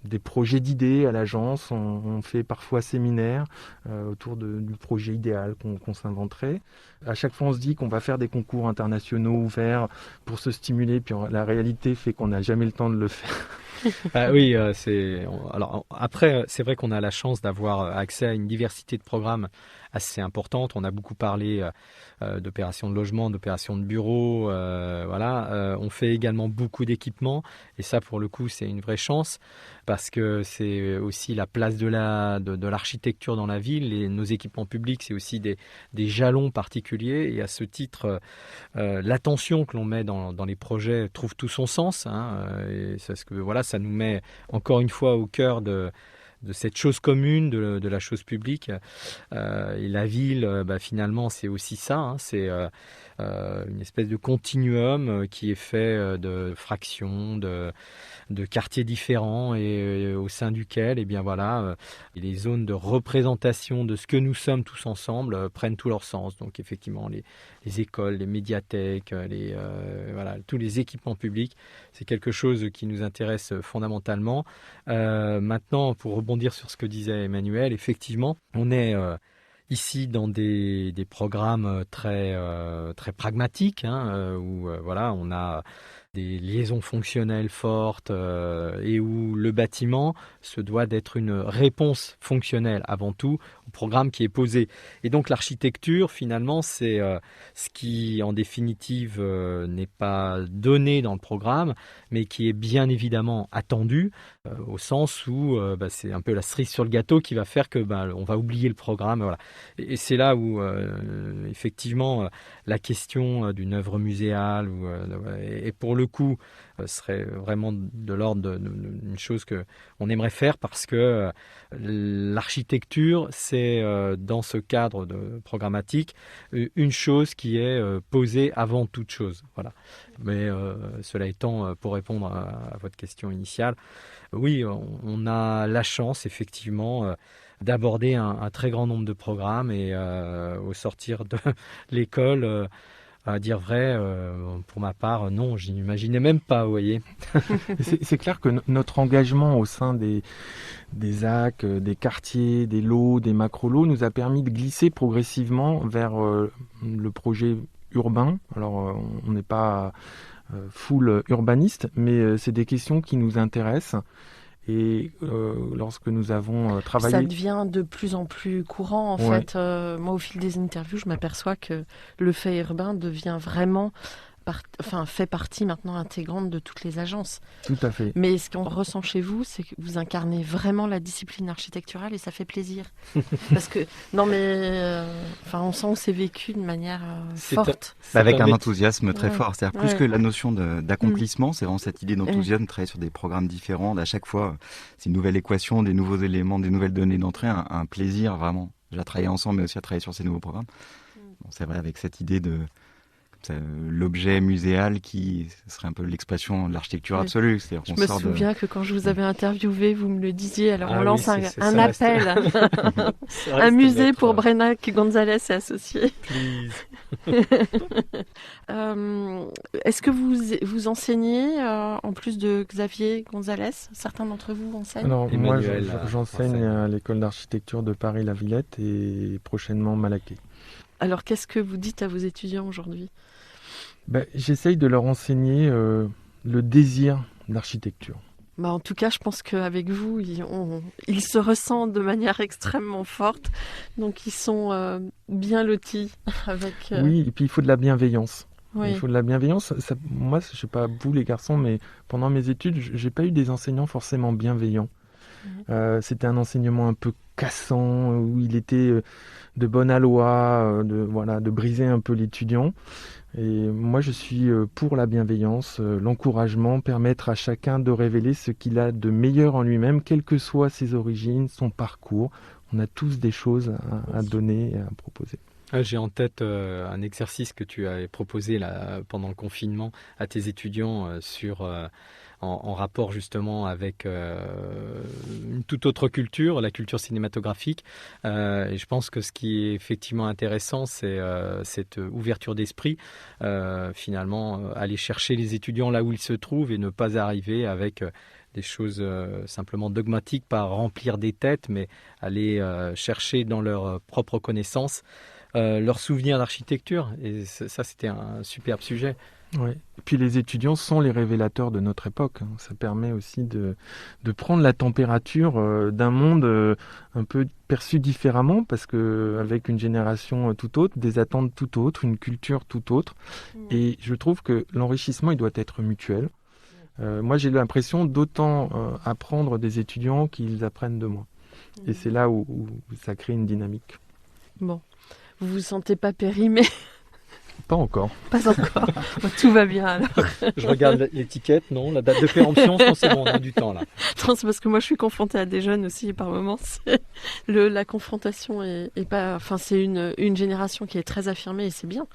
des projets d'idées à l'agence, on fait parfois séminaires autour du projet idéal qu'on s'inventerait. À chaque fois, on se dit qu'on va faire des concours internationaux ouverts pour se stimuler, puis la réalité fait qu'on n'a jamais le temps de le faire. Oui, alors après, c'est vrai qu'on a la chance d'avoir accès à une diversité de programmes assez importantes. On a beaucoup parlé d'opérations de logement, d'opérations de bureau. On fait également beaucoup d'équipements et ça, pour le coup, c'est une vraie chance parce que c'est aussi la place de l'architecture dans la ville. Nos équipements publics, c'est aussi des jalons particuliers et à ce titre, l'attention que l'on met dans les projets trouve tout son sens. Et ça nous met encore une fois au cœur de cette chose commune, de la chose publique. Et la ville, finalement, c'est aussi ça. C'est une espèce de continuum qui est fait de fractions, de quartiers différents et au sein duquel, les zones de représentation de ce que nous sommes tous ensemble prennent tout leur sens. Donc effectivement, les écoles, les médiathèques, tous les équipements publics, c'est quelque chose qui nous intéresse fondamentalement. Maintenant, pour rebondir sur ce que disait Emmanuel, effectivement, on est ici dans des programmes très pragmatiques, où on a des liaisons fonctionnelles fortes et où le bâtiment se doit d'être une réponse fonctionnelle avant tout au programme qui est posé. Et donc l'architecture, finalement, c'est ce qui, en définitive, n'est pas donné dans le programme, mais qui est bien évidemment attendu, au sens où c'est un peu la cerise sur le gâteau qui va faire que on va oublier le programme. Voilà. Et c'est là où, effectivement, la question d'une œuvre muséale est pour le coup serait vraiment de l'ordre d'une chose qu'on aimerait faire parce que l'architecture, c'est dans ce cadre programmatique une chose qui est posée avant toute chose. Voilà. Mais cela étant, pour répondre à votre question initiale, oui, on a la chance effectivement d'aborder un très grand nombre de programmes et au sortir de l'école, à dire vrai, pour ma part, non, je n'imaginais même pas, vous voyez. C'est clair que notre engagement au sein des ZAC, des quartiers, des lots, des macro-lots nous a permis de glisser progressivement vers le projet urbain. Alors, on n'est pas full urbaniste, mais c'est des questions qui nous intéressent. Et lorsque nous avons travaillé... Ça devient de plus en plus courant, en fait. Moi, au fil des interviews, je m'aperçois que le fait urbain devient vraiment... fait partie maintenant intégrante de toutes les agences. Tout à fait. Mais ce qu'on ressent chez vous, c'est que vous incarnez vraiment la discipline architecturale et ça fait plaisir. Parce que, on sent que c'est vécu de manière forte. Avec un enthousiasme très fort. C'est-à-dire plus que la notion d'accomplissement, c'est vraiment cette idée d'enthousiasme, travailler sur des programmes différents. À chaque fois, c'est une nouvelle équation, des nouveaux éléments, des nouvelles données d'entrée, un plaisir vraiment. Déjà travailler ensemble, mais aussi à travailler sur ces nouveaux programmes. Bon, c'est vrai, avec cette idée de l'objet muséal qui serait un peu l'expression de l'architecture absolue. Je me souviens que quand je vous avais interviewé, vous me le disiez, alors on lance un appel, un musée pour Brenac, Gonzalez et associés. Est-ce que vous enseignez, en plus de Xavier Gonzalez, certains d'entre vous enseignent? Alors, moi, j'enseigne à l'école d'architecture de Paris-La Villette et prochainement Malaquais. Alors, qu'est-ce que vous dites à vos étudiants aujourd'hui? J'essaye de leur enseigner le désir d'architecture. En tout cas, je pense qu'avec vous, ils se ressentent de manière extrêmement forte. Donc, ils sont bien lotis. Oui, et puis il faut de la bienveillance. Oui. Il faut de la bienveillance. Moi, je ne sais pas vous les garçons, mais pendant mes études, je n'ai pas eu des enseignants forcément bienveillants. C'était un enseignement un peu cassant, où il était de bonne aloi, de briser un peu l'étudiant. Et moi, je suis pour la bienveillance, l'encouragement, permettre à chacun de révéler ce qu'il a de meilleur en lui-même, quelles que soient ses origines, son parcours. On a tous des choses à donner et à proposer. J'ai en tête un exercice que tu avais proposé là, pendant le confinement à tes étudiants en rapport justement avec une toute autre culture, la culture cinématographique. Et je pense que ce qui est effectivement intéressant, c'est cette ouverture d'esprit. Finalement, aller chercher les étudiants là où ils se trouvent et ne pas arriver avec des choses simplement dogmatiques, pas remplir des têtes, mais aller chercher dans leur propre connaissance leurs souvenirs d'architecture. Et ça, c'était un superbe sujet. Ouais. Et puis les étudiants sont les révélateurs de notre époque. Ça permet aussi de prendre la température d'un monde un peu perçu différemment, parce que avec une génération tout autre, des attentes tout autres, une culture tout autre. Et je trouve que l'enrichissement, il doit être mutuel. Moi, j'ai l'impression d'autant apprendre des étudiants qu'ils apprennent de moi. Et c'est là où ça crée une dynamique. Bon, vous vous sentez pas périmé? Pas encore. Pas encore. Bon, tout va bien alors. Je regarde l'étiquette, non, la date de péremption, je pense que c'est bon, on a du temps là. Non, c'est parce que moi je suis confrontée à des jeunes aussi par moments. La confrontation est pas. Enfin, c'est une génération qui est très affirmée et c'est bien.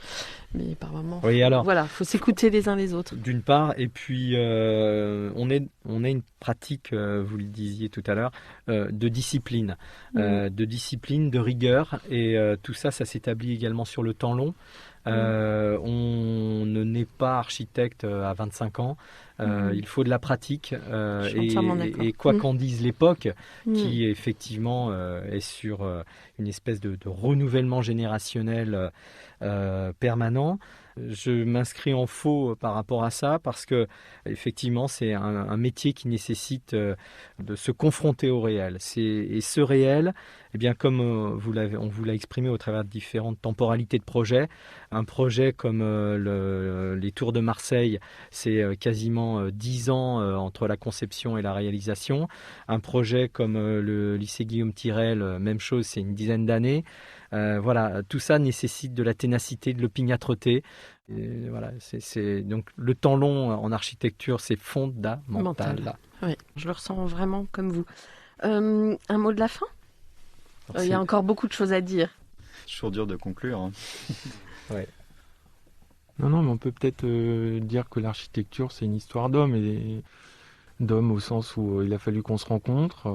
Mais par moments. Oui, alors. Voilà, faut s'écouter les uns les autres. D'une part, et puis on a une pratique, vous le disiez tout à l'heure, de discipline, de rigueur, et tout ça s'établit également sur le temps long. On ne naît pas architecte à 25 ans. Il faut de la pratique. Et quoi qu'en dise l'époque, qui effectivement est sur une espèce de renouvellement générationnel permanent, je m'inscris en faux par rapport à ça, parce que effectivement c'est un métier qui nécessite de se confronter au réel. Et ce réel, eh bien, comme on vous l'a exprimé au travers de différentes temporalités de projets, un projet comme les Tours de Marseille, c'est quasiment 10 ans entre la conception et la réalisation. Un projet comme le lycée Guillaume Tirel, même chose, c'est une dizaine d'années. Voilà, tout ça nécessite de la ténacité, de l'opiniâtreté. Et voilà, donc le temps long en architecture, c'est fondamental. Oui, je le ressens vraiment comme vous. Un mot de la fin? Il y a encore beaucoup de choses à dire. C'est toujours dur de conclure. Hein. Ouais. Non, mais on peut peut-être dire que l'architecture, c'est une histoire d'homme, et d'hommes au sens où il a fallu qu'on se rencontre,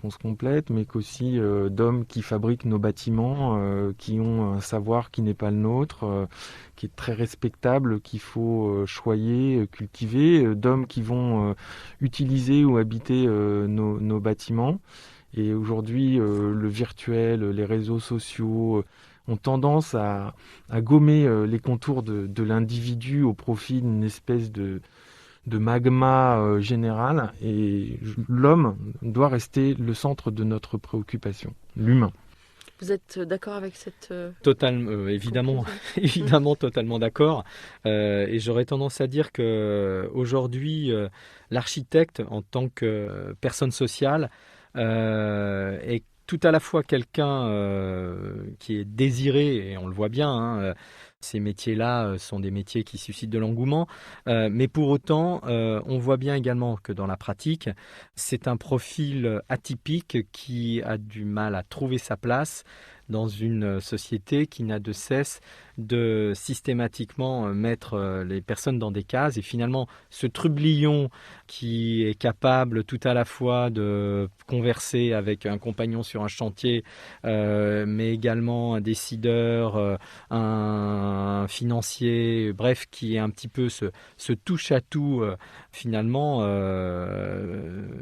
qu'on se complète, mais qu'aussi d'hommes qui fabriquent nos bâtiments, qui ont un savoir qui n'est pas le nôtre, qui est très respectable, qu'il faut choyer, cultiver, d'hommes qui vont utiliser ou habiter nos bâtiments. Et aujourd'hui, le virtuel, les réseaux sociaux ont tendance à gommer les contours de l'individu au profit d'une espèce de magma général, et l'homme doit rester le centre de notre préoccupation, l'humain. Vous êtes d'accord avec cette... Évidemment, évidemment, totalement d'accord. Et j'aurais tendance à dire qu'aujourd'hui, l'architecte, en tant que personne sociale, est tout à la fois quelqu'un qui est désiré, et on le voit bien, ces métiers-là sont des métiers qui suscitent de l'engouement, mais pour autant, on voit bien également que dans la pratique, c'est un profil atypique qui a du mal à trouver sa place dans une société qui n'a de cesse de systématiquement mettre les personnes dans des cases. Et finalement, ce trublion qui est capable tout à la fois de converser avec un compagnon sur un chantier, mais également un décideur, un financier, bref, qui est un petit peu ce touche-à-tout, finalement,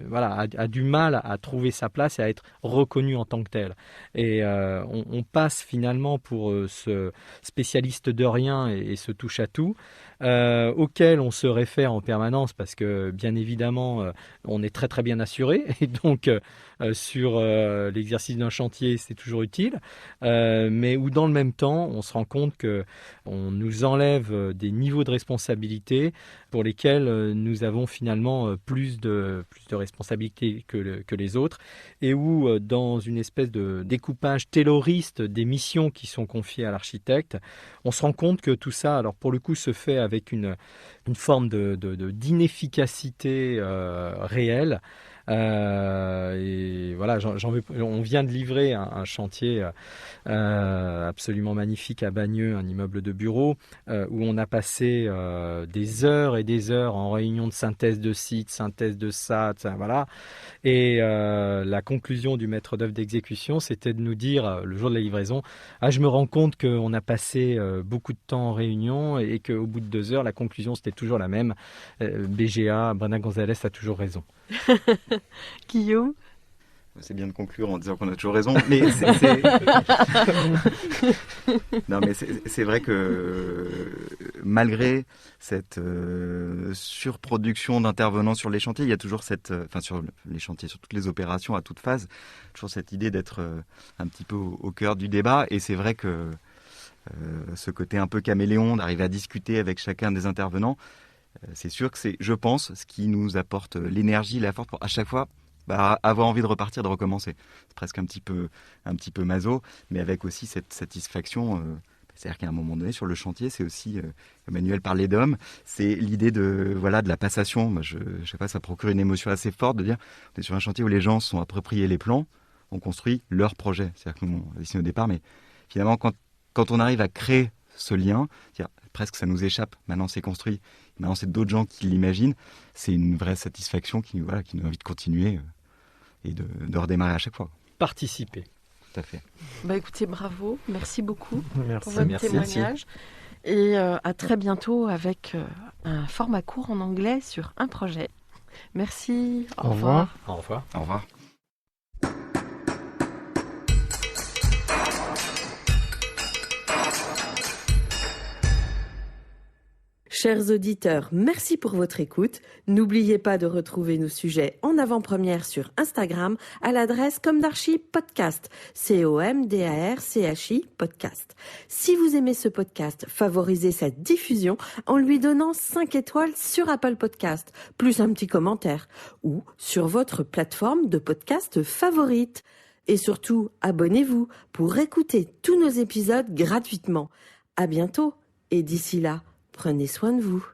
voilà, a du mal à trouver sa place et à être reconnu en tant que tel. Et on passe finalement pour ce spécialiste de rien et ce touche-à-tout, auquel on se réfère en permanence, parce que bien évidemment on est très très bien assuré, et donc sur l'exercice d'un chantier c'est toujours utile, mais où dans le même temps on se rend compte qu'on nous enlève des niveaux de responsabilité pour lesquels nous avons finalement plus de responsabilités que les autres, et où dans une espèce de découpage tayloriste des missions qui sont confiées à l'architecte, on se rend compte que tout ça, alors pour le coup, se fait avec une forme d'inefficacité réelle. Et voilà, on vient de livrer un chantier absolument magnifique à Bagneux, un immeuble de bureau, où on a passé des heures et des heures en réunion de synthèse de site, synthèse de ça, voilà. Et la conclusion du maître d'œuvre d'exécution, c'était de nous dire, le jour de la livraison, je me rends compte qu'on a passé beaucoup de temps en réunion, et qu'au bout de 2 heures, la conclusion, c'était toujours la même. BGA, Brenna Gonzalez a toujours raison. Guillaume? C'est bien de conclure en disant qu'on a toujours raison, mais non, mais c'est vrai que malgré cette surproduction d'intervenants sur les chantiers, il y a toujours sur les chantiers, sur toutes les opérations à toute phase, toujours cette idée d'être un petit peu au cœur du débat. Et c'est vrai que ce côté un peu caméléon, d'arriver à discuter avec chacun des intervenants, c'est sûr que c'est, je pense, ce qui nous apporte l'énergie, la force pour à chaque fois avoir envie de repartir, de recommencer. C'est presque un petit peu maso, mais avec aussi cette satisfaction. C'est-à-dire qu'à un moment donné, sur le chantier, c'est aussi, Emmanuel parlait d'homme, c'est l'idée de la passation. Moi, je sais pas, ça procure une émotion assez forte de dire, on est sur un chantier où les gens se sont appropriés les plans, on construit leur projet. C'est-à-dire que nous, on a dessiné au départ, mais finalement, quand on arrive à créer ce lien, presque ça nous échappe, maintenant c'est construit, maintenant c'est d'autres gens qui l'imaginent, c'est une vraie satisfaction qui nous donne envie de continuer et de redémarrer à chaque fois. Participer. Tout à fait. Écoutez, bravo, merci beaucoup Merci. pour votre témoignage. Et à très bientôt avec un format court en anglais sur un projet. Merci, au revoir. Au revoir. Au revoir. Chers auditeurs, merci pour votre écoute. N'oubliez pas de retrouver nos sujets en avant-première sur Instagram à l'adresse Comdarchi Podcast, COMDARCHI Podcast. Si vous aimez ce podcast, favorisez sa diffusion en lui donnant 5 étoiles sur Apple Podcast, plus un petit commentaire, ou sur votre plateforme de podcast favorite. Et surtout, abonnez-vous pour écouter tous nos épisodes gratuitement. À bientôt, et d'ici là, prenez soin de vous.